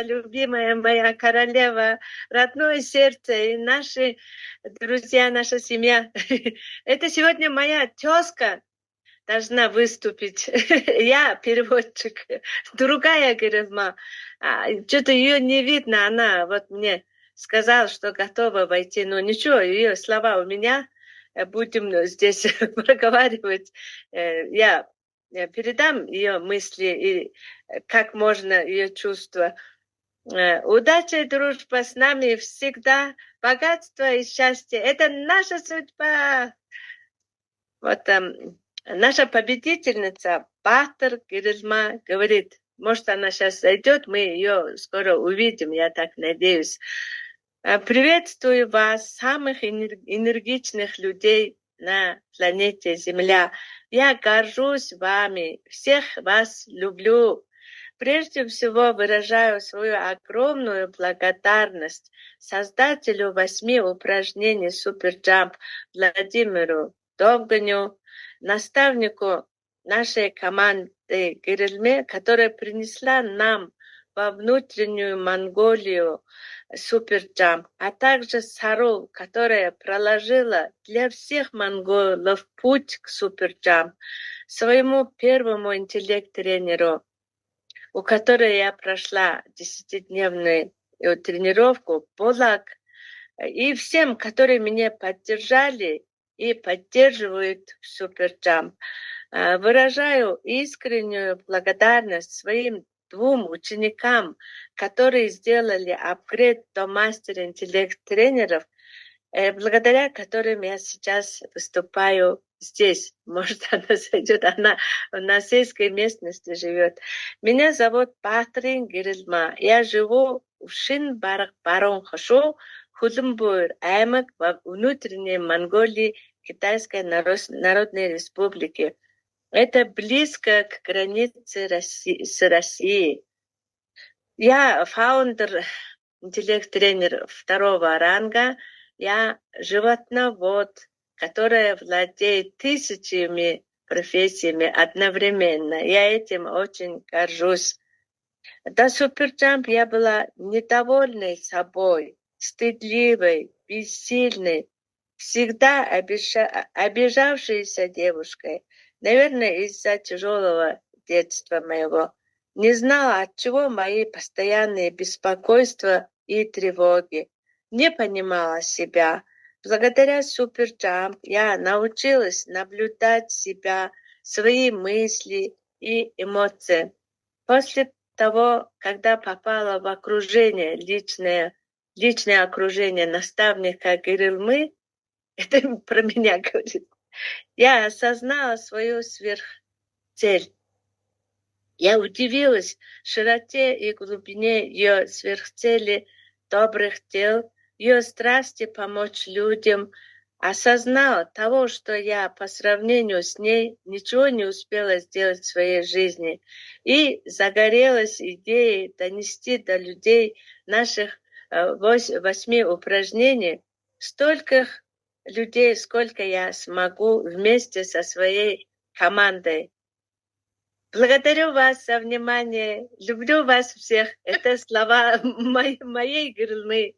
любимая моя королева, родное сердце и наши друзья, наша семья. Это сегодня моя тезка должна выступить. Я переводчик. Другая Герезма. Что-то ее не видно. Она вот мне сказала, что готова войти. Но ничего, ее слова у меня. Будем здесь проговаривать. Я передам ее мысли и как можно ее чувства. Удача и дружба с нами всегда. Богатство и счастье. Это наша судьба. Вот наша победительница Бахтар Герезма говорит, может, она сейчас зайдет, мы ее скоро увидим, я так надеюсь. Приветствую вас, самых энергичных людей на планете Земля. Я горжусь вами, всех вас люблю. Прежде всего выражаю свою огромную благодарность создателю 8 упражнений Суперджамп Владимиру Довганю, наставнику нашей команды Герезме, которая принесла нам во внутреннюю Монголию Суперджамп, а также Сару, которая проложила для всех монголов путь к Суперджамп, своему первому интеллект-тренеру, у которой я прошла 10-дневную тренировку, Полак, и всем, которые меня поддержали и поддерживают в Суперджамп. Выражаю искреннюю благодарность своим 2 ученикам, которые сделали апгрейд до мастера интеллект-тренеров, благодаря которым я сейчас выступаю здесь. Может, она зайдет, она на сельской местности живет. Меня зовут Бахтар Герезма. Я живу в Шин-Барон-Хашо, Хулумбур, аймак во внутренней Монголии Китайской Народной Республики. Это близко к границе с Россией. Я фаундер, интеллект-тренер 2-го ранга. Я животновод, которая владеет тысячами профессиями одновременно. Я этим очень горжусь. До Суперджамп я была недовольной собой, стыдливой, бессильной, всегда обижавшейся девушкой. Наверное, из-за тяжелого детства моего. Не знала, от чего мои постоянные беспокойства и тревоги. Не понимала себя. Благодаря Суперджамп я научилась наблюдать себя, свои мысли и эмоции. После того, когда попала в окружение, личное окружение наставника Герезмы, это про меня говорит, я осознала свою сверхцель. Я удивилась широте и глубине ее сверхцели добрых дел, ее страсти помочь людям, осознала того, что я по сравнению с ней ничего не успела сделать в своей жизни, и загорелась идеей донести до людей наших 8 упражнений столько людей, сколько я смогу вместе со своей командой. Благодарю вас за внимание. Люблю вас всех. Это слова моей Герезмы.